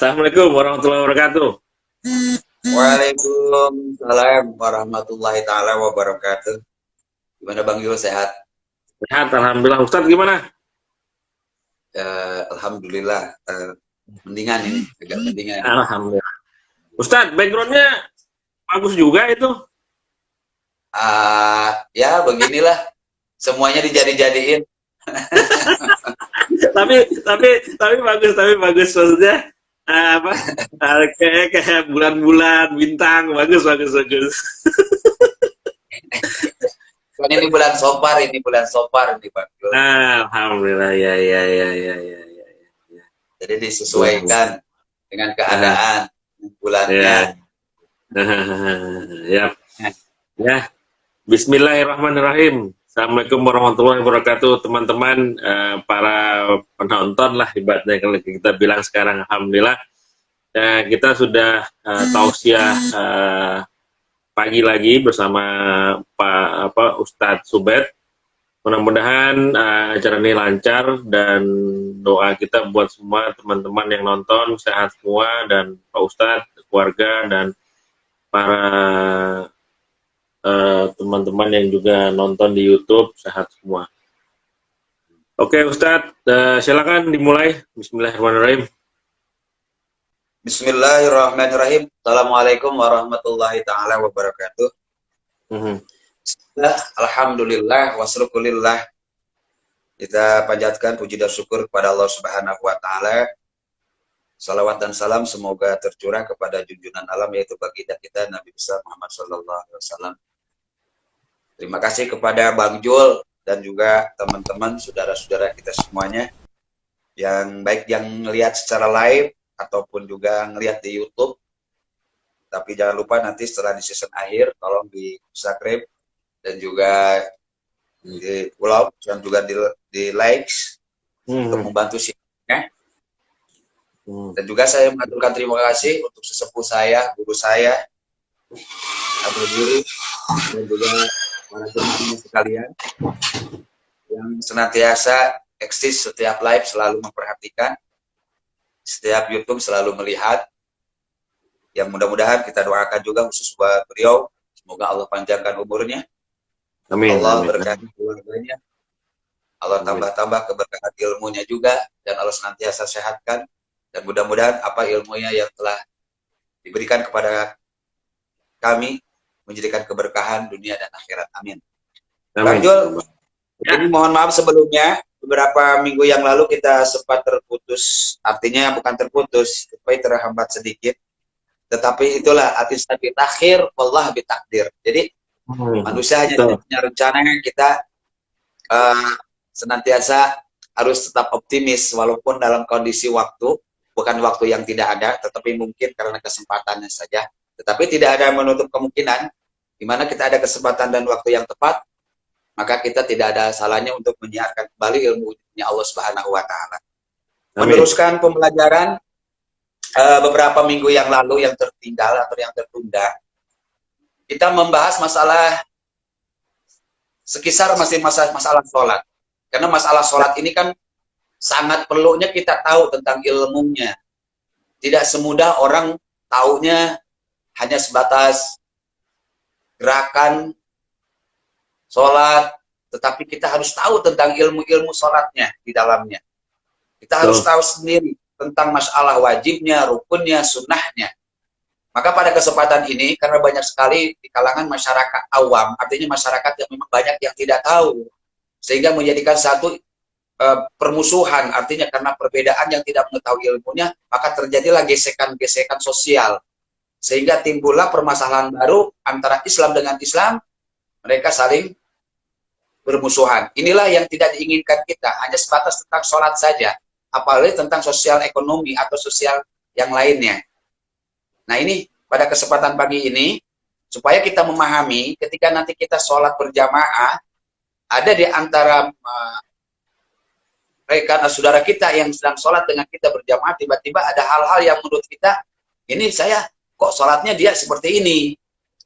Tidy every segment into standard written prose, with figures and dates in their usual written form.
Assalamualaikum warahmatullahi wabarakatuh. Waalaikumsalam warahmatullahi taala wabarakatuh. Gimana Bang Yul, sehat? Sehat, alhamdulillah. Ustadz gimana? Alhamdulillah. Mendingan ini, agak mendingan. Alhamdulillah. Ustadz, backgroundnya bagus juga itu. Ya beginilah. Semuanya dijadi-jadiin. tapi bagus maksudnya apa? Kayak bulan-bulan bintang bagus. Kan ini bulan sopar nih Bang Yul. Alhamdulillah ya. Jadi disesuaikan dengan keadaan bulannya. Ya. Ya. Bismillahirrahmanirrahim. Assalamualaikum warahmatullahi wabarakatuh, teman-teman, para penonton lah ibaratnya kalau kita bilang sekarang. Alhamdulillah kita sudah tausiah pagi lagi bersama Pak Ustadz Subed. Mudah-mudahan acara ini lancar dan doa kita buat semua teman-teman yang nonton sehat semua, dan Pak Ustadz, keluarga, dan para teman-teman yang juga nonton di YouTube sehat semua. Oke Ustadz, silakan dimulai. Bismillahirrahmanirrahim. Bismillahirrahmanirrahim. Assalamualaikum warahmatullahi taala wabarakatuh. Alhamdulillah wassyukurillah. Kita panjatkan puji dan syukur kepada Allah Subhanahu wa taala. Salawat dan salam semoga tercurah kepada junjungan alam, yaitu baginda kita Nabi besar Muhammad sallallahu alaihi wasallam. Terima kasih kepada Bang Jul dan juga teman-teman, saudara-saudara kita semuanya yang baik yang ngelihat secara live ataupun juga ngelihat di YouTube. Tapi jangan lupa nanti setelah di season akhir tolong di subscribe dan juga di follow dan juga di likes untuk membantu siarannya. Dan juga saya mengaturkan terima kasih untuk sesepuh saya, guru saya, Abdul Guru, dan juga para teman-teman sekalian yang senantiasa eksis setiap live, selalu memperhatikan, setiap YouTube selalu melihat. Yang mudah-mudahan kita doakan juga khusus buat beliau, semoga Allah panjangkan umurnya, Amin. Allah berkati keluarganya, Allah tambah-tambah keberkahan ilmunya juga, dan Allah senantiasa sehatkan, dan mudah-mudahan apa ilmunya yang telah diberikan kepada kami menjadikan keberkahan dunia dan akhirat. Amin. Bang Jul, jadi mohon maaf sebelumnya, beberapa minggu yang lalu kita sempat terputus, artinya bukan terputus, tapi terhambat sedikit. Tetapi itulah artis tapi takhir, wallah bitakdir. Jadi manusia hanya punya rencana, kita senantiasa harus tetap optimis walaupun dalam kondisi waktu, bukan waktu yang tidak ada, tetapi mungkin karena kesempatannya saja. Tetapi tidak ada menutup kemungkinan, di mana kita ada kesempatan dan waktu yang tepat, maka kita tidak ada salahnya untuk menyiarkan kembali ilmunya Allah Subhanahu wa taala. Meneruskan pembelajaran beberapa minggu yang lalu yang tertinggal atau yang tertunda. Kita membahas masalah sekisar masih masalah sholat. Karena masalah sholat ini kan sangat perlunya kita tahu tentang ilmunya. Tidak semudah orang taunya hanya sebatas gerakan sholat, tetapi kita harus tahu tentang ilmu-ilmu sholatnya di dalamnya. Kita harus tahu sendiri tentang masalah wajibnya, rukunnya, sunnahnya. Maka pada kesempatan ini, karena banyak sekali di kalangan masyarakat awam, artinya masyarakat yang memang banyak yang tidak tahu, sehingga menjadikan satu permusuhan, artinya karena perbedaan yang tidak mengetahui ilmunya, maka terjadilah gesekan-gesekan sosial. Sehingga timbullah permasalahan baru antara Islam dengan Islam, mereka saling bermusuhan. Inilah yang tidak diinginkan kita, hanya sebatas tentang sholat saja, apalagi tentang sosial ekonomi atau sosial yang lainnya. Nah ini, pada kesempatan pagi ini, supaya kita memahami ketika nanti kita sholat berjamaah, ada di antara rekan saudara kita yang sedang sholat dengan kita berjamaah, tiba-tiba ada hal-hal yang menurut kita, ini saya kok sholatnya dia seperti ini,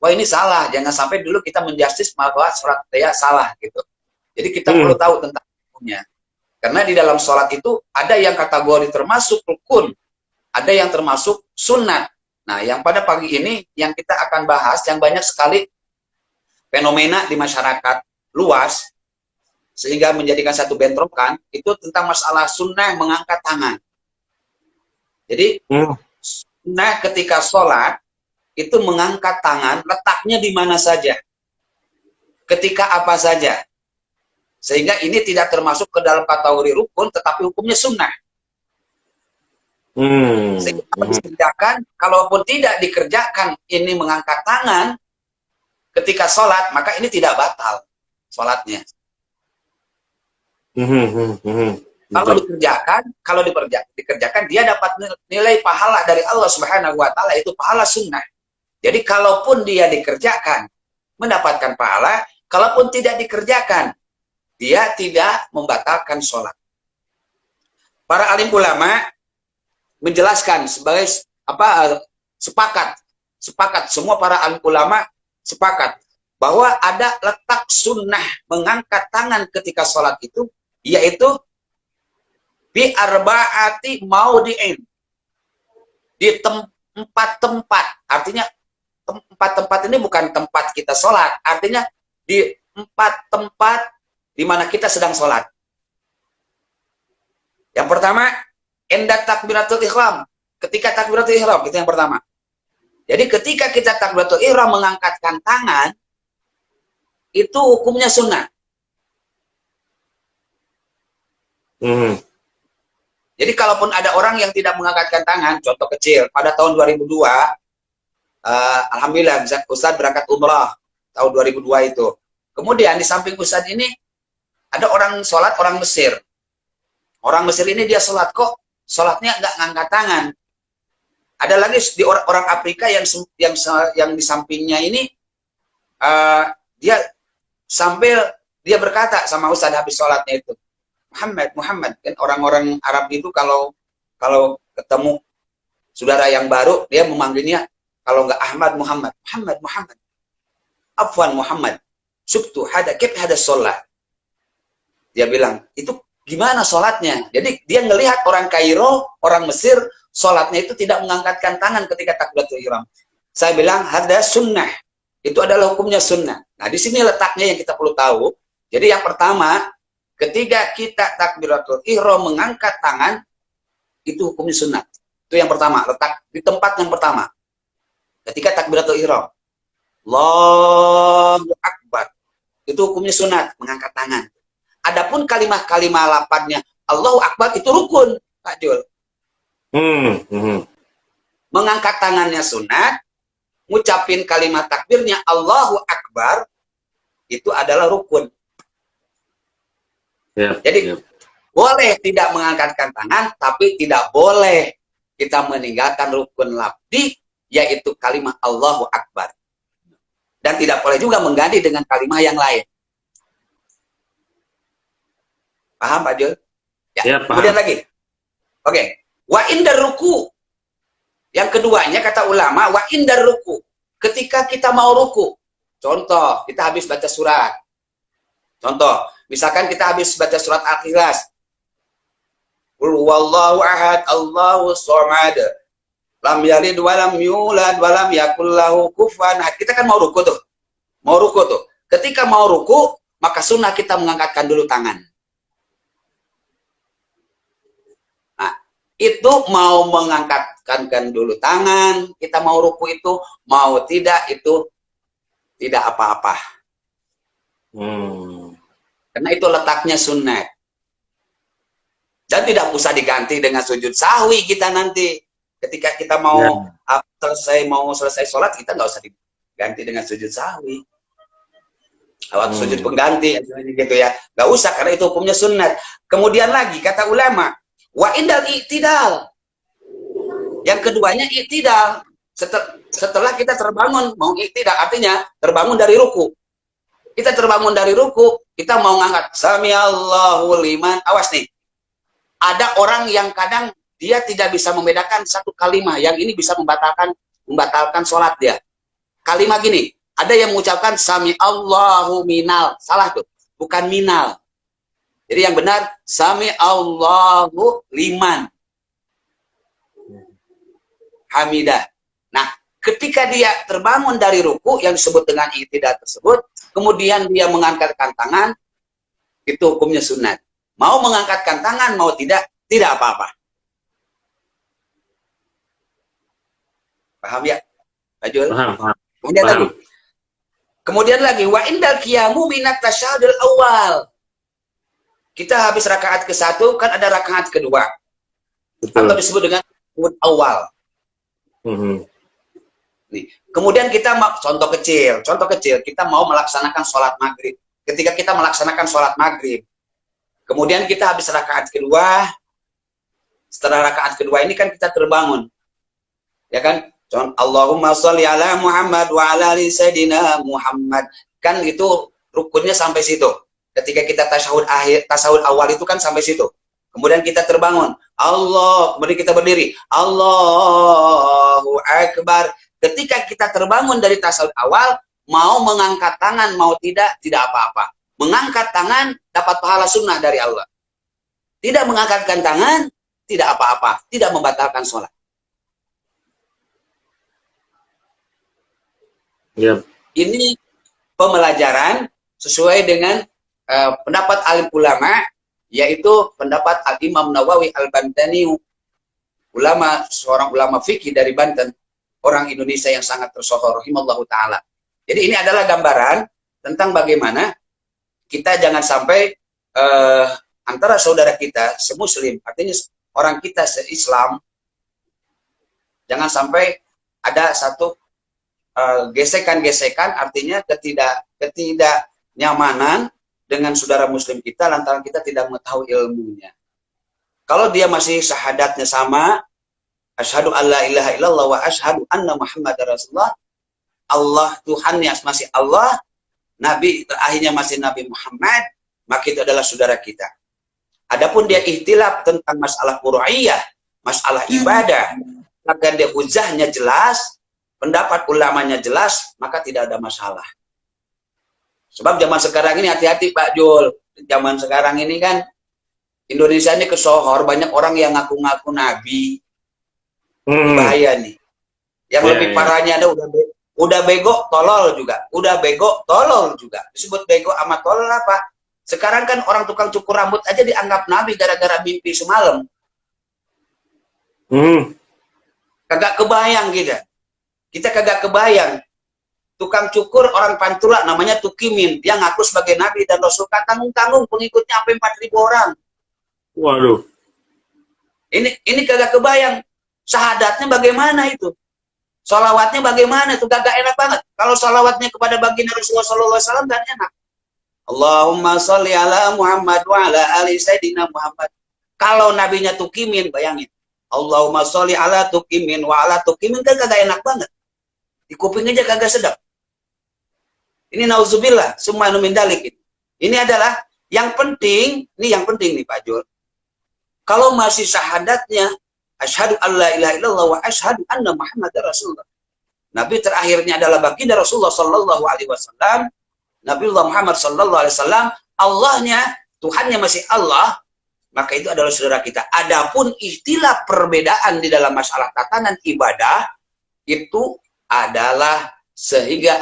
wah ini salah, jangan sampai dulu kita menjustis bahwa sholat dia salah gitu. Jadi kita perlu tahu tentang ilmunya. Karena di dalam sholat itu ada yang kategori termasuk rukun, ada yang termasuk sunat. Nah, yang pada pagi ini yang kita akan bahas, yang banyak sekali fenomena di masyarakat luas, sehingga menjadikan satu bentrokan, itu tentang masalah sunnah mengangkat tangan. Jadi, sunnah ketika sholat, itu mengangkat tangan, letaknya di mana saja. Ketika apa saja. Sehingga ini tidak termasuk ke dalam kategori rukun, tetapi hukumnya sunnah. Sehingga dikerjakan, kalaupun tidak dikerjakan, ini mengangkat tangan, ketika sholat, maka ini tidak batal sholatnya. Kalau dikerjakan, dia dapat nilai pahala dari Allah Subhanahu wa Ta'ala, itu pahala sunnah. Jadi kalaupun dia dikerjakan, mendapatkan pahala, kalaupun tidak dikerjakan, dia tidak membatalkan sholat. Para alim ulama menjelaskan sebagai sepakat semua para alim ulama sepakat bahwa ada letak sunnah mengangkat tangan ketika sholat itu, yaitu bi arba'ati maudi'in, di tempat-tempat. Artinya tempat-tempat ini bukan tempat kita sholat, artinya di 4 tempat di mana kita sedang sholat. Yang pertama, inda takbiratul ihram, ketika takbiratul ihram, itu yang pertama. Jadi ketika kita takbiratul ihram mengangkatkan tangan, itu hukumnya sunnah. Jadi kalaupun ada orang yang tidak mengangkatkan tangan, contoh kecil, pada tahun 2002, alhamdulillah Ustadz berangkat umrah tahun 2002 itu. Kemudian di samping Ustadz ini ada orang sholat, orang Mesir. Orang Mesir ini dia sholat, kok sholatnya nggak ngangkat tangan. Ada lagi di orang Afrika yang di sampingnya ini, dia sambil dia berkata sama Ustadz habis sholatnya itu, Muhammad, kan orang-orang Arab itu kalau ketemu saudara yang baru, dia memanggilnya, kalau nggak Ahmad, Muhammad. Afwan Muhammad, subtu kif hada sholat. Dia bilang, itu gimana sholatnya? Jadi dia ngelihat orang Kairo, orang Mesir, sholatnya itu tidak mengangkatkan tangan ketika takbiratul ihram. Saya bilang, hada sunnah. Itu adalah hukumnya sunnah. Nah, di sini letaknya yang kita perlu tahu. Jadi yang pertama, ketika kita takbiratul ihram mengangkat tangan, itu hukumnya sunnah. Itu yang pertama, letak di tempat yang pertama. Ketika takbiratul ihram, Allahu Akbar, itu hukumnya sunat, mengangkat tangan. Adapun kalimat-kalimat lapatnya Allahu Akbar itu rukun, Pak Jul. Mengangkat tangannya sunat, ngucapin kalimat takbirnya Allahu Akbar itu adalah rukun. Jadi boleh tidak mengangkatkan tangan, tapi tidak boleh kita meninggalkan rukun lafzi, yaitu kalimat Allahu Akbar. Dan tidak boleh juga mengganti dengan kalimat yang lain. Paham Pak Jul? Ya, paham. Kemudian lagi. Oke. Wa indar ruku. Yang keduanya kata ulama, wa indar ruku. Ketika kita mau ruku. Contoh, kita habis baca surat. Contoh, misalkan kita habis baca surat Al-Ikhlas. Qul huwallahu ahad, Allahu shomad. Lam yalid wa lam yulad wa lam yakul lahu kufuwan ahad. Kita kan mau ruku tuh. Mau ruku tuh. Ketika mau ruku, maka sunnah kita mengangkatkan dulu tangan. Itu mau mengangkatkan dulu tangan, kita mau ruku itu, mau tidak, itu tidak apa-apa. Karena itu letaknya sunnah. Dan tidak usah diganti dengan sujud sahwi kita nanti. Ketika kita mau selesai sholat, kita nggak usah diganti dengan sujud sahwi. Waktu sujud pengganti, gitu ya. Nggak usah, karena itu hukumnya sunnah. Kemudian lagi, kata ulama, wa indal i'tidal. Yang keduanya i'tidal. Setelah kita terbangun, mau i'tidal, artinya terbangun dari ruku. Kita terbangun dari ruku, kita mau ngangkat sami Allahu liman. Awas nih. Ada orang yang kadang dia tidak bisa membedakan satu kalimat, yang ini bisa membatalkan sholat dia. Kalimat gini, ada yang mengucapkan sami Allahu minal. Salah tuh, bukan minal. Jadi yang benar, sami Allahu liman. hamidah. Nah, ketika dia terbangun dari ruku yang disebut dengan i'tidal tersebut, kemudian dia mengangkatkan tangan, itu hukumnya sunat. Mau mengangkatkan tangan, mau tidak apa-apa. Paham ya, Pak Jul? Paham. Kemudian lagi, wa indal qiyamu minat tasyahudul awal. Kita habis rakaat ke-1, kan ada rakaat kedua. Betul. Atau disebut dengan awal. Nih. Kemudian kita contoh kecil, kita mau melaksanakan sholat maghrib. Ketika kita melaksanakan sholat maghrib, kemudian kita habis rakaat kedua. Setelah rakaat kedua ini kan kita terbangun, ya kan? Allahumma sholli ala Muhammad wa ala ali sayyidina Muhammad. Kan itu rukunnya sampai situ. Ketika kita tasawuf awal itu kan sampai situ. Kemudian kita terbangun. Kemudian kita berdiri. Allahu Akbar. Ketika kita terbangun dari tasawuf awal, mau mengangkat tangan, mau tidak apa-apa. Mengangkat tangan dapat pahala sunnah dari Allah. Tidak mengangkatkan tangan, tidak apa-apa. Tidak membatalkan sholat. Yep. Ini pembelajaran sesuai dengan pendapat alim ulama, yaitu pendapat Al-Imam Nawawi Al-Bantani, seorang ulama fikih dari Banten, orang Indonesia yang sangat tersohor, rahimallahu ta'ala. Jadi ini adalah gambaran tentang bagaimana kita jangan sampai antara saudara kita semuslim, artinya orang kita se-Islam, jangan sampai ada satu gesekan-gesekan, artinya ketidaknyamanan dengan saudara muslim kita lantaran kita tidak mengetahui ilmunya. Kalau dia masih syahadatnya sama, asyhadu alla ilaha illallah wa asyhadu anna muhammadar rasulullah, Allah Tuhannya masih Allah, nabi terakhirnya masih Nabi Muhammad, maka itu adalah saudara kita. Adapun dia ihtilaf tentang masalah furu'iyah, masalah ibadah, maka dia hujahnya jelas, pendapat ulamanya jelas, maka tidak ada masalah. Sebab zaman sekarang ini hati-hati Pak Jul. Zaman sekarang ini kan Indonesia ini kesohor, banyak orang yang ngaku-ngaku nabi. Bahaya nih. Yang lebih parahnya ada udah bego tolol juga. Disebut bego sama tolol apa? Sekarang kan orang tukang cukur rambut aja dianggap nabi gara-gara mimpi semalam. Kagak kebayang gitu. Kita kagak kebayang. Tukang cukur orang Pantura namanya Tukimin. Dia ngaku sebagai Nabi dan Rasul. Tanggung-tanggung pengikutnya sampai 4.000 orang. Waduh. Ini kagak kebayang. Syahadatnya bagaimana itu? Salawatnya bagaimana itu? Kagak enak banget. Kalau salawatnya kepada baginda Rasulullah SAW kan enak. Allahumma sholli ala Muhammad wa ala ali sayyidina Muhammad. Kalau nabinya Tukimin, bayangin. Allahumma sholli ala Tukimin wa ala Tukimin kan kagak enak banget. Di kuping aja kagak sedap. Ini nauzubillah, summa min dalik. Ini adalah yang penting nih Pak Jul. Kalau masih syahadatnya asyhadu alla ilaha illallah wa asyhadu anna Muhammadar Rasulullah. Nabi terakhirnya adalah baginda Rasulullah sallallahu alaihi wasallam. Nabiullah Muhammad sallallahu alaihi wasallam, Allahnya, Tuhannya masih Allah, maka itu adalah saudara kita. Adapun istilah perbedaan di dalam masalah tatanan ibadah itu adalah sehingga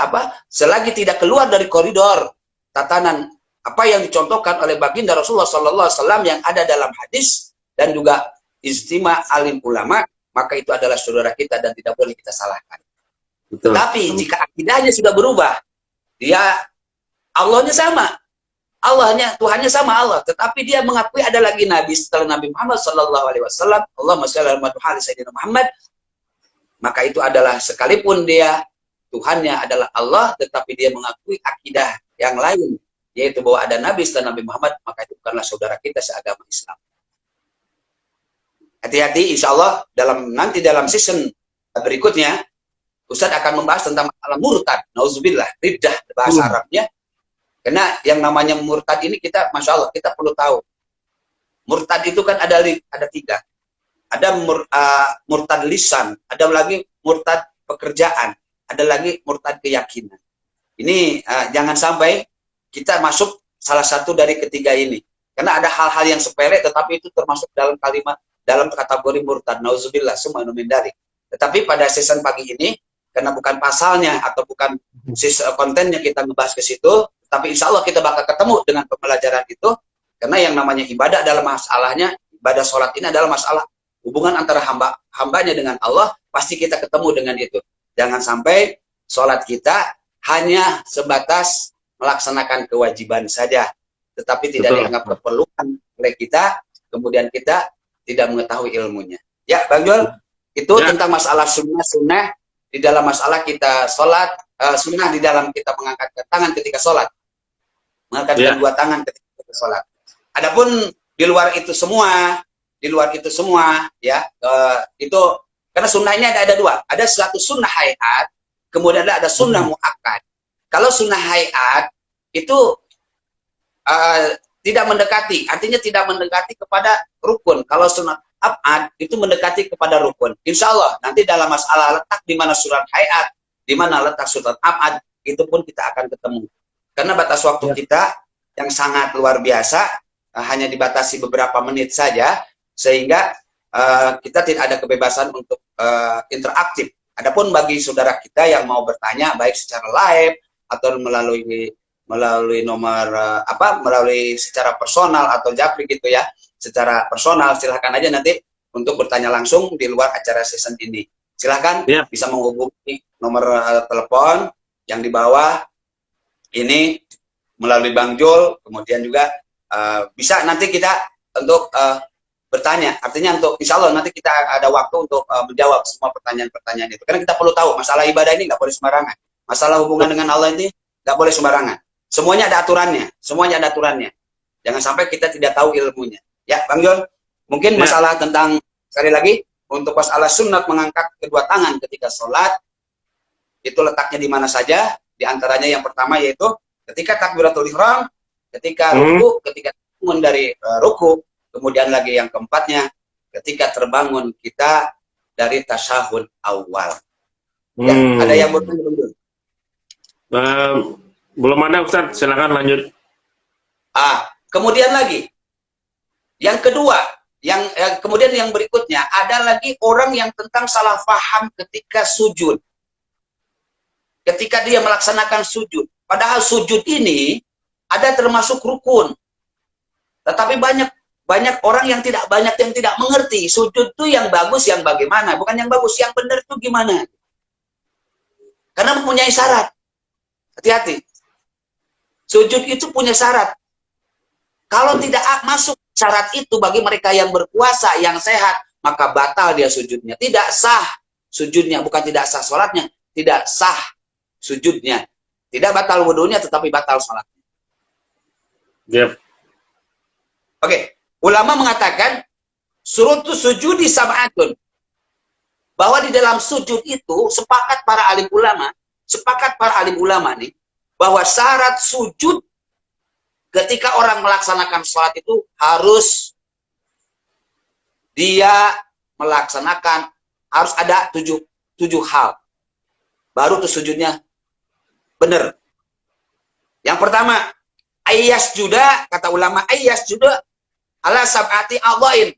selagi tidak keluar dari koridor tatanan apa yang dicontohkan oleh baginda Rasulullah sallallahu alaihi wasallam yang ada dalam hadis dan juga ijtima alim ulama, maka itu adalah saudara kita dan tidak boleh kita salahkan. Betul. Tapi jika akidahnya sudah berubah, dia Allahnya sama, Tuhannya sama Allah, tetapi dia mengakui ada lagi nabi setelah Nabi Muhammad sallallahu alaihi wasallam, Allahumma shalli ala sayyidina Muhammad, maka itu adalah sekalipun dia Tuhannya adalah Allah, tetapi dia mengakui akidah yang lain, yaitu bahwa ada nabi setelah Nabi Muhammad, maka itu bukanlah saudara kita seagama Islam. Hati-hati, insya Allah nanti dalam season berikutnya Ustadz akan membahas tentang masalah murtad, nauzubillah, riddah bahasa Arabnya. Karena yang namanya murtad ini kita, masya Allah, kita perlu tahu. Murtad itu kan ada 3. Ada murtad lisan, ada lagi murtad pekerjaan, ada lagi murtad keyakinan. Ini jangan sampai kita masuk salah satu dari ketiga ini. Karena ada hal-hal yang sepele, tetapi itu termasuk dalam kategori murtad. Nauzubillah, semua min dzalik. Tetapi pada season pagi ini, karena bukan pasalnya atau bukan kontennya kita ngebahas ke situ, tapi insya Allah kita bakal ketemu dengan pembelajaran itu, karena yang namanya ibadah adalah masalahnya, ibadah sholat ini adalah masalah hubungan antara hambanya dengan Allah, pasti kita ketemu dengan itu. Jangan sampai sholat kita hanya sebatas melaksanakan kewajiban saja, tetapi tidak dianggap keperluan oleh kita, kemudian kita tidak mengetahui ilmunya. Ya, Bang Jul, itu tentang masalah sunnah-sunnah di dalam masalah kita sholat, sunnah di dalam kita mengangkat tangan ketika sholat, mengangkat kedua tangan ketika kita sholat. Adapun di luar itu semua, ya, itu karena sunnah ini ada dua, ada satu sunnah hayat, kemudian ada sunnah muakkad. Kalau sunnah hayat itu tidak mendekati, artinya tidak mendekati kepada rukun. Kalau sunnah abad itu mendekati kepada rukun. Insya Allah nanti dalam masalah letak di mana surat hayat, di mana letak surat abad, itu pun kita akan ketemu. Karena batas waktu kita yang sangat luar biasa, hanya dibatasi beberapa menit saja, sehingga kita tidak ada kebebasan untuk interaktif. Adapun bagi saudara kita yang mau bertanya, baik secara live atau melalui nomor melalui secara personal atau japri gitu ya, secara personal, silahkan aja nanti untuk bertanya langsung di luar acara season ini. Silahkan bisa menghubungi nomor telepon yang di bawah ini melalui Bang Jul, kemudian juga bisa nanti kita untuk bertanya, artinya untuk insya Allah nanti kita ada waktu untuk menjawab semua pertanyaan-pertanyaan itu. Karena kita perlu tahu masalah ibadah ini nggak boleh sembarangan, masalah hubungan dengan Allah ini nggak boleh sembarangan. Semuanya ada aturannya, semuanya ada aturannya. Jangan sampai kita tidak tahu ilmunya. Ya, Bang Jul, mungkin masalah tentang, sekali lagi, untuk masalah sunat mengangkat kedua tangan ketika sholat, itu letaknya di mana saja. Di antaranya yang pertama yaitu ketika takbiratul ihram, ketika ruku, ketika bangun dari ruku, kemudian lagi yang keempatnya, ketika terbangun kita dari tasyahud awal. Ya, ada yang bertanya? Belum ada, Ustaz. Silakan lanjut. Kemudian lagi, yang kedua, kemudian yang berikutnya, ada lagi orang yang tentang salah paham ketika sujud. Ketika dia melaksanakan sujud. Padahal sujud ini ada termasuk rukun. Tetapi banyak orang yang tidak mengerti. Sujud itu yang bagus, yang bagaimana. Bukan yang bagus, yang benar itu gimana. Karena mempunyai syarat. Hati-hati. Sujud itu punya syarat. Kalau tidak masuk syarat itu bagi mereka yang berpuasa, yang sehat, maka batal dia sujudnya. Tidak sah sujudnya, bukan tidak sah sholatnya, tidak sah sujudnya. Tidak batal wudunya, tetapi batal sholatnya. Oke, ulama mengatakan surutu sujudi sab'atun. Bahwa di dalam sujud itu sepakat para alim ulama nih, bahwa syarat sujud ketika orang melaksanakan sholat itu harus dia melaksanakan, harus ada tujuh hal. Baru tuh sujudnya benar. Yang pertama, ayyas juda, kata ulama, ayyas juda ala sab'ati a'dha'in.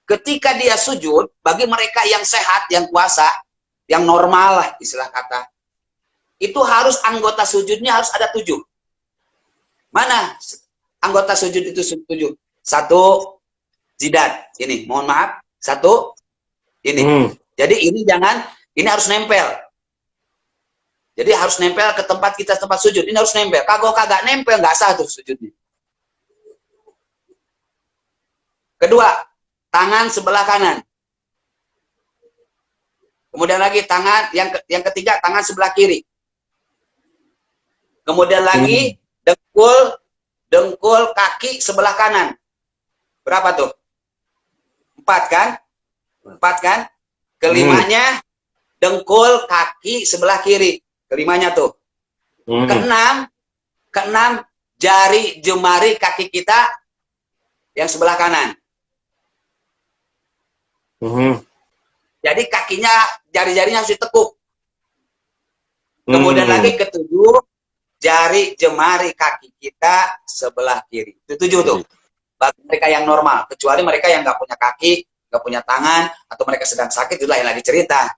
Ketika dia sujud, bagi mereka yang sehat, yang puasa, yang normal lah istilah kata, itu harus anggota sujudnya harus ada 7. Mana anggota sujud itu 7? 1, jidat. Ini, mohon maaf. 1, ini. Jadi ini ini harus nempel. Jadi harus nempel ke tempat kita, tempat sujud. Ini harus nempel. Kagak nempel, nggak sah tuh sujudnya. Kedua, tangan sebelah kanan. Kemudian lagi tangan, yang ketiga, tangan sebelah kiri. Kemudian lagi dengkul kaki sebelah kanan. Berapa tuh? 4 kan? 4 kan? Kelimanya dengkul kaki sebelah kiri. Kelimanya tuh. Keenam jari jemari kaki kita yang sebelah kanan. Jadi kakinya, jari-jarinya harus ditekuk. Kemudian lagi ketujuh, jari jemari kaki kita sebelah kiri. Itu 7 tuh. Bagi mereka yang normal. Kecuali mereka yang nggak punya kaki, nggak punya tangan, atau mereka sedang sakit, itu lain lagi cerita.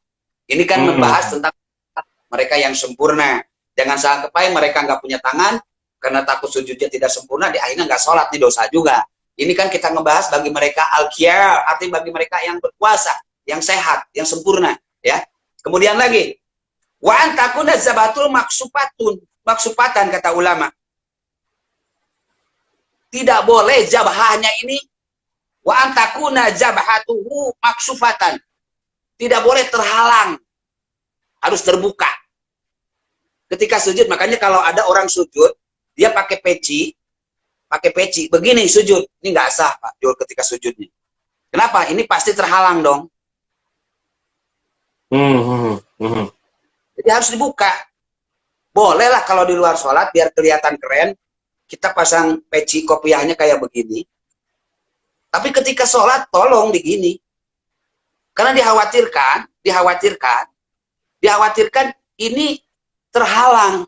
Ini kan membahas tentang mereka yang sempurna. Jangan sampai mereka nggak punya tangan, karena takut sujudnya tidak sempurna, di akhirnya nggak sholat, di dosa juga. Ini kan kita ngebahas bagi mereka al-qiyar, artinya bagi mereka yang berpuasa, yang sehat, yang sempurna. Ya. Kemudian lagi, wa antakuna zabatul maksupatan, kata ulama. Tidak boleh jabahnya ini wa antakuna jabhatuhu maksufatan. Tidak boleh terhalang. Harus terbuka. Ketika sujud, makanya kalau ada orang sujud, dia pakai peci, begini sujud. Ini nggak sah, Pak Jul, ketika sujudnya. Kenapa? Ini pasti terhalang dong. Jadi harus dibuka. Bolehlah kalau di luar sholat, biar kelihatan keren, kita pasang peci kopiahnya kayak begini. Tapi ketika sholat, tolong begini. Karena dikhawatirkan ini terhalang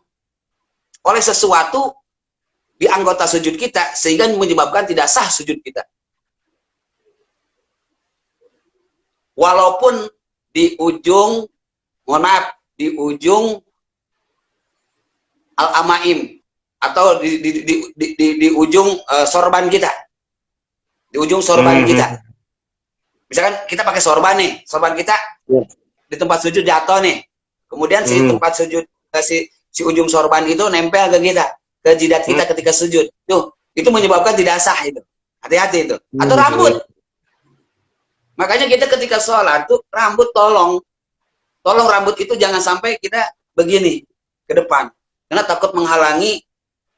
oleh sesuatu di anggota sujud kita, sehingga menyebabkan tidak sah sujud kita. Walaupun di ujung, di ujung al-amaim, atau di ujung sorban kita. Di ujung sorban kita. Misalkan kita pakai sorban nih, sorban kita di tempat sujud jatuh nih. Kemudian si tempat sujud, si ujung sorban itu nempel ke kita, ke jidat kita ketika sujud. Tuh, itu menyebabkan tidak sah itu. Hati-hati itu. Atau rambut. Makanya kita ketika sholat tuh rambut tolong rambut itu jangan sampai kita begini ke depan. Karena takut menghalangi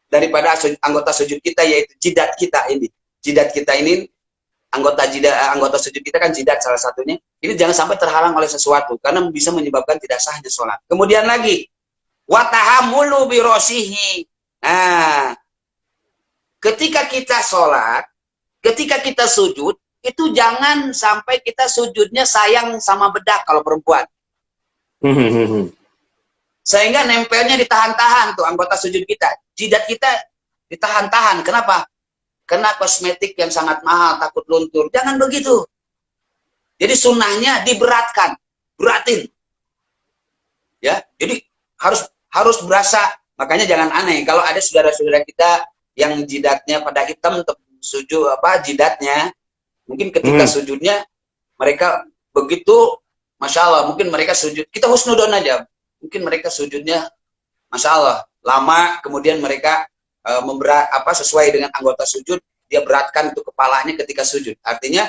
daripada anggota sujud kita, yaitu jidat kita ini. Jidat kita ini, anggota sujud kita kan jidat salah satunya. Ini jangan sampai terhalang oleh sesuatu, karena bisa menyebabkan tidak sahnya sholat. Kemudian lagi, watahamulu birosihi. Nah, ketika kita sholat, ketika kita sujud, itu jangan sampai kita sujudnya sayang sama bedak kalau perempuan. Sehingga nempelnya ditahan-tahan tuh anggota sujud kita. Jidat kita ditahan-tahan. Kenapa? Karena kosmetik yang sangat mahal, takut luntur. Jangan begitu. Jadi sunnahnya diberatkan. Beratin. Ya, jadi harus berasa. Makanya jangan aneh. Kalau ada saudara-saudara kita yang jidatnya pada hitam, sujud jidatnya, mungkin ketika sujudnya mereka begitu, Masya Allah, mungkin mereka sujud, kita husnudon aja. Mungkin mereka sujudnya, Masya Allah, lama, kemudian mereka sesuai dengan anggota sujud, dia beratkan untuk kepalanya ketika sujud. Artinya,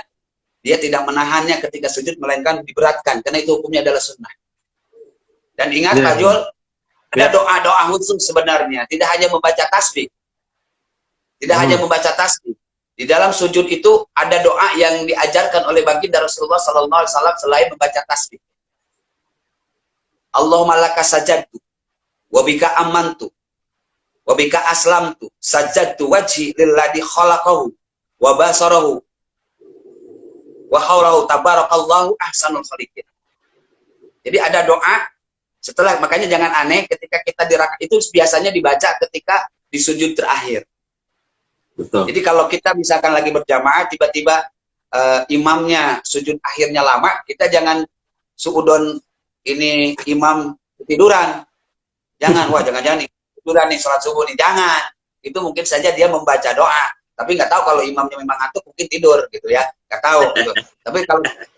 dia tidak menahannya ketika sujud, melainkan diberatkan, karena itu hukumnya adalah sunnah. Dan ingat, Pak Jul, ada doa-doa khusus sebenarnya, tidak hanya membaca tasbih. Tidak hanya membaca tasbih. Di dalam sujud itu ada doa yang diajarkan oleh baginda Rasulullah SAW selain membaca tasbih. Allahumma laka sajadtu, wabika amantu, wabika aslamtu, sajadtu wajhi lilladhi khalaqahu, wabasarahu, wahawrahu tabarakallahu ahsanul khaliqin. Jadi ada doa, setelah, makanya jangan aneh ketika kita di rakaat itu biasanya dibaca ketika di sujud terakhir. Betul. Jadi kalau kita misalkan lagi berjamaah, tiba-tiba imamnya sujud akhirnya lama, kita jangan suudon ini imam ketiduran. Jangan, wah jangan-jangan tiduran nih sholat subuh nih, jangan. Itu mungkin saja dia membaca doa, tapi nggak tahu kalau imamnya memang ngantuk, mungkin tidur gitu ya, nggak tahu. Gitu. Tapi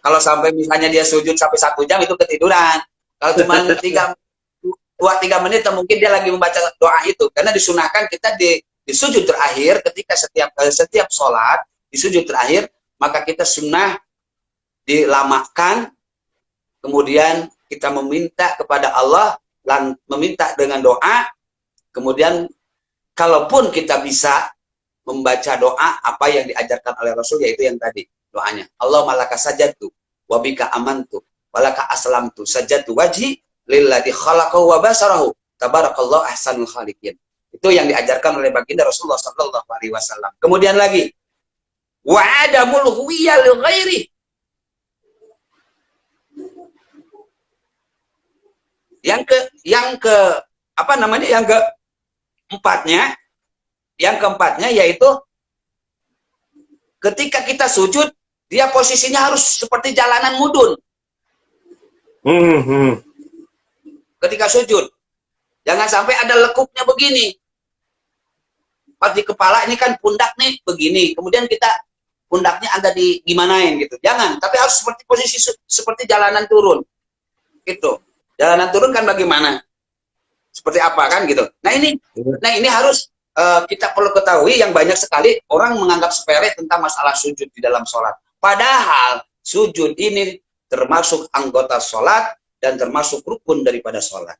kalau sampai misalnya dia sujud sampai 1 jam itu ketiduran. Kalau cuma 2-3 menit, mungkin dia lagi membaca doa itu, karena disunahkan kita di sujud terakhir, ketika setiap sholat, di sujud terakhir, maka kita sunnah dilamakan, kemudian kita meminta kepada Allah, meminta dengan doa, kemudian kalaupun kita bisa membaca doa, apa yang diajarkan oleh Rasul, yaitu yang tadi, doanya. Allahumma laka sajadtu, wabika amantu, walaka aslamtu, sajadtu wajhi, lilladhi khalaqahu wa basarahu, tabarakallahu ahsanul khaliqin. Itu yang diajarkan oleh baginda Rasulullah SAW. Kemudian lagi, wa adamul huwiyya li ghairi. Yang keempatnya yaitu ketika kita sujud dia posisinya harus seperti jalanan mudun ketika sujud. Jangan sampai ada lekuknya begini. Pas di kepala ini kan pundak nih begini, kemudian kita pundaknya agak gimanain gitu. Jangan, tapi harus seperti posisi seperti jalanan turun. Gitu. Jalanan turun kan bagaimana? Seperti apa kan gitu. Nah ini harus kita perlu ketahui, yang banyak sekali orang menganggap sepele tentang masalah sujud di dalam sholat. Padahal sujud ini termasuk anggota sholat dan termasuk rukun daripada sholat.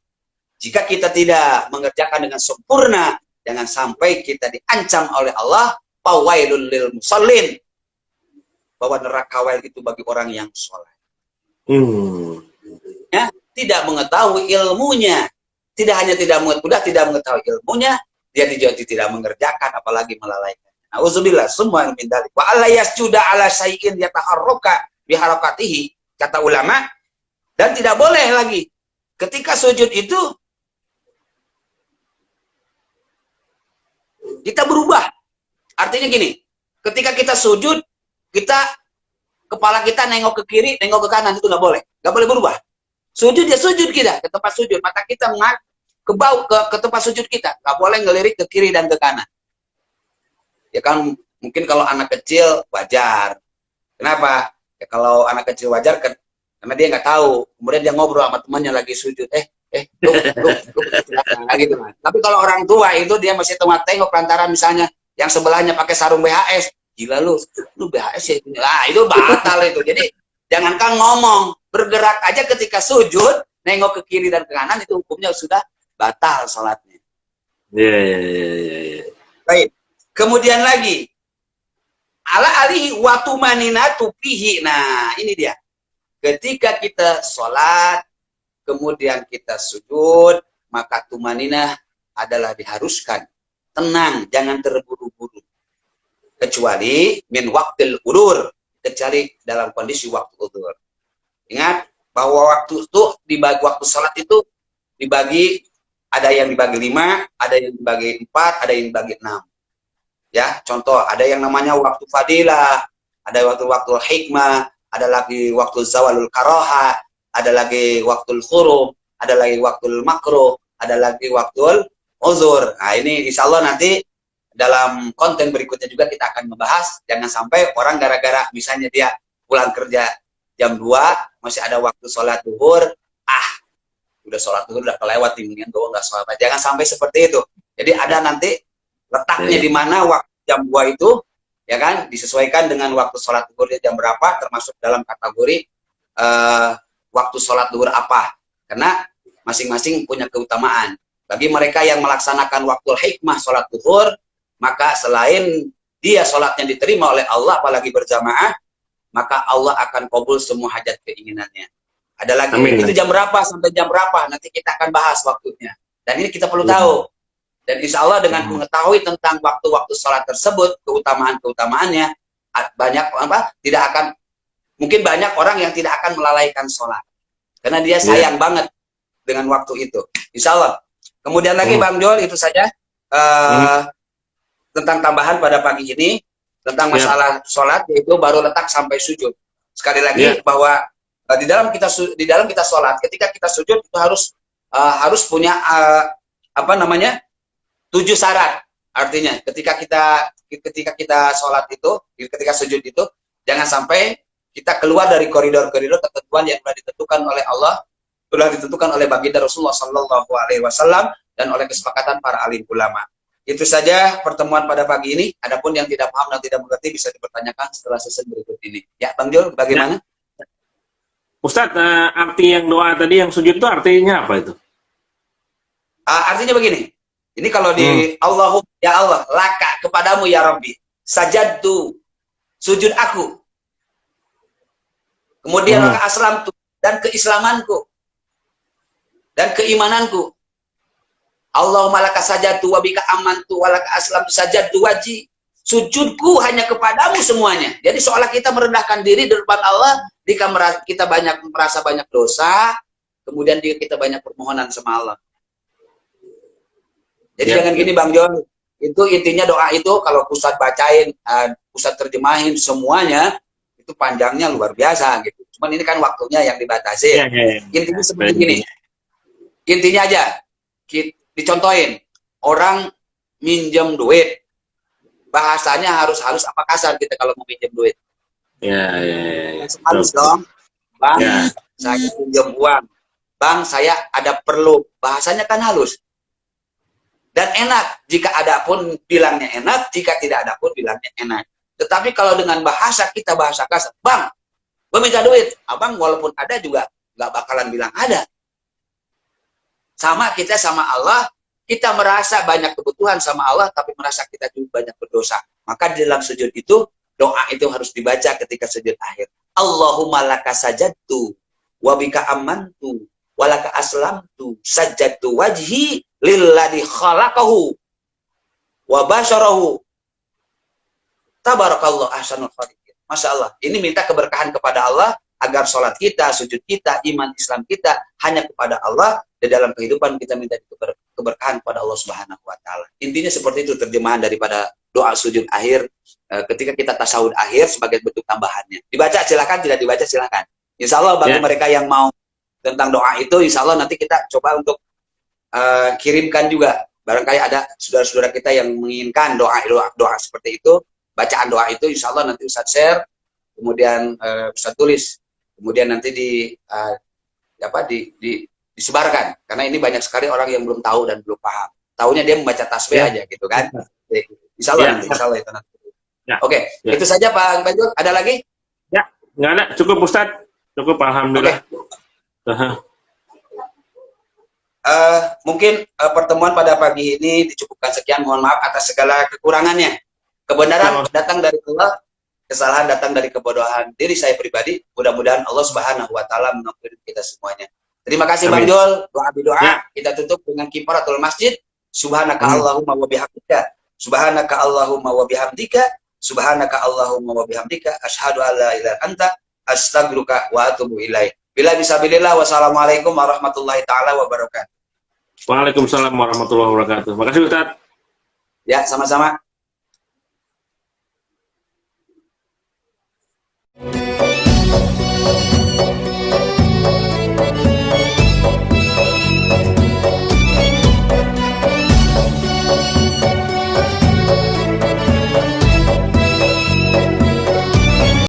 Jika kita tidak mengerjakan dengan sempurna, jangan sampai kita diancam oleh Allah, fawailul lil musallin, bahwa neraka wail itu bagi orang yang sholat. Ya, tidak mengetahui ilmunya, tidak hanya tidak mengetahui ilmunya, dia juga tidak mengerjakan, apalagi melalaikan. Auzubillah, semua yang min dzalik. Wa alla yasjuda ala syai'in yataharraka biharakatihi, kata ulama, dan tidak boleh lagi ketika sujud itu kita berubah. Artinya gini, ketika kita sujud, kepala kita nengok ke kiri, nengok ke kanan, itu nggak boleh. Nggak boleh berubah. Sujud ya sujud kita, ke tempat sujud. Mata kita ke tempat sujud kita. Nggak boleh ngelirik ke kiri dan ke kanan. Ya kan, mungkin kalau anak kecil, wajar. Kenapa? Ya kalau anak kecil wajar, karena dia nggak tahu. Kemudian dia ngobrol sama temannya lagi sujud. Gitu. Tapi kalau orang tua itu dia masih tengok lantaran misalnya yang sebelahnya pakai sarung BHS, gila lu BHS ya, itu batal itu. Jadi jangankan ngomong, bergerak aja ketika sujud, nengok ke kiri dan ke kanan, itu hukumnya sudah batal sholatnya. Iya. Baik. Kemudian lagi, ala alihi watumaninatu fihi. Nah, ini dia. Ketika kita sholat, kemudian kita sujud, maka tumaninah adalah diharuskan. Tenang, jangan terburu-buru. Kecuali min waqtil udur, kecuali dalam kondisi waktu udur. Ingat bahwa waktu itu dibagi, waktu sholat itu dibagi, ada yang dibagi 5, ada yang dibagi 4, ada yang dibagi 6. Ya, contoh, ada yang namanya waktu fadilah, ada waktu hikmah, ada lagi waktu zawalul karoha, ada lagi waktu khurum, ada lagi waktu makruh, ada lagi waktu uzur. Nah, ini insya Allah nanti dalam konten berikutnya juga kita akan membahas. Jangan sampai orang gara-gara misalnya dia pulang kerja jam 2, masih ada waktu sholat duhur, udah sholat duhur udah kelewat, mendingan gue nggak sholat. Jangan sampai seperti itu. Jadi ada nanti letaknya di mana waktu jam 2 itu, ya kan, disesuaikan dengan waktu sholat duhurnya jam berapa, termasuk dalam kategori waktu sholat duhur apa. Karena masing-masing punya keutamaan. Bagi mereka yang melaksanakan waktu hikmah sholat duhur, maka selain dia sholatnya diterima oleh Allah, apalagi berjamaah, maka Allah akan kabul semua hajat keinginannya. Ada lagi, itu jam berapa sampai jam berapa, nanti kita akan bahas waktunya. Dan ini kita perlu tahu. Dan insya Allah dengan mengetahui tentang waktu-waktu sholat tersebut, keutamaan-keutamaannya, mungkin banyak orang yang tidak akan melalaikan sholat. Karena dia sayang banget dengan waktu itu. Insya Allah. Kemudian lagi Bang Jol, itu saja tentang tambahan pada pagi ini, tentang masalah sholat, yaitu baru letak sampai sujud. Sekali lagi bahwa di dalam kita sholat, ketika kita sujud itu harus punya 7 syarat. Artinya ketika kita sholat itu, ketika sujud itu, jangan sampai kita keluar dari koridor-koridor ketentuan yang telah ditentukan oleh Allah, telah ditentukan oleh baginda Rasulullah Sallallahu Alaihi Wasallam dan oleh kesepakatan para alim ulama. Itu saja pertemuan pada pagi ini. Adapun yang tidak paham dan tidak mengerti bisa dipertanyakan setelah sesi berikut ini. Ya, Bang Jul, bagaimana? Ustadz, arti yang doa tadi yang sujud itu artinya apa itu? Artinya begini. Ini kalau di Allahumma ya Allah, laka kepadamu ya Rabbi, sajadtu, sujud aku. Kemudian laka aslamtu, dan keislamanku dan keimananku. Allahumma laka sajadtu wa bika amantu wa laka aslamtu sajadtu waji. Sujudku hanya kepadamu semuanya. Jadi seolah kita merendahkan diri di depan Allah, jika kita merasa banyak dosa, kemudian kita banyak permohonan sama Allah. Jadi jangan gini Bang John, itu intinya doa itu kalau Ustadz bacain, Ustadz terjemahin semuanya, itu itu panjangnya luar biasa gitu. Cuman ini kan waktunya yang dibatasi. Intinya seperti gini. Intinya aja, dicontohin. Orang minjem duit, bahasanya harus halus apa kasar kita kalau mau minjem duit? Ya. Halus dong. Bang, saya pinjam uang. Bang, saya ada perlu. Bahasanya kan halus. Dan enak. Jika ada pun bilangnya enak, jika tidak ada pun bilangnya enak. Tetapi kalau dengan bahasa kita bahasa kasar, Bang, gue minta duit. Abang walaupun ada juga nggak bakalan bilang ada. Sama kita sama Allah, kita merasa banyak kebutuhan sama Allah, tapi merasa kita juga banyak berdosa. Maka di dalam sujud itu, doa itu harus dibaca ketika sujud akhir. Allahumma laka sajadtu, wabika amantu, walaka aslamtu, sajadtu wajhi, lilladhi khalaqahu, wa basyarahu, tabarakallah ahsanul khaliqin. Masya Allah, ini minta keberkahan kepada Allah, agar sholat kita, sujud kita, iman Islam kita hanya kepada Allah, dan dalam kehidupan kita minta keberkahan kepada Allah Subhanahu wa Ta'ala. Intinya seperti itu terjemahan daripada doa sujud akhir ketika kita tasawuf akhir sebagai bentuk tambahannya. Dibaca silakan, tidak dibaca silakan. Insya Allah bagi mereka yang mau tentang doa itu, insya Allah nanti kita coba untuk kirimkan juga. Barangkali ada saudara-saudara kita yang menginginkan doa seperti itu, bacaan doa itu, insya Allah nanti Ustaz share, kemudian Ustaz tulis, kemudian nanti disebarkan, karena ini banyak sekali orang yang belum tahu dan belum paham. Taunya dia membaca tasbih aja gitu kan. Insya Allah, insya Allah itu nanti. Oke, itu saja Pak Banjul. Ada lagi? Ya, nggak ada. Cukup Ustaz. Cukup, alhamdulillah. Mungkin pertemuan pada pagi ini dicukupkan sekian. Mohon maaf atas segala kekurangannya. Kebenaran datang dari Allah, kesalahan datang dari kebodohan diri saya pribadi. Mudah-mudahan Allah Subhanahu wa Ta'ala mengampuni kita semuanya. Terima kasih Bang Jol. Doa kita tutup dengan kifaratul masjid. Subhanaka Allahumma wa bihamdika. Subhanaka Allahumma wa bihamdika. Subhanaka Allahumma wa bihamdika. Asyhadu an la ilaha anta astaghfiruka wa atubu ilaik. Bila bisabilillah, wassalamualaikum warahmatullahi taala wabarakatuh. Waalaikumsalam warahmatullahi wabarakatuh. Makasih Ustaz. Ya, sama-sama.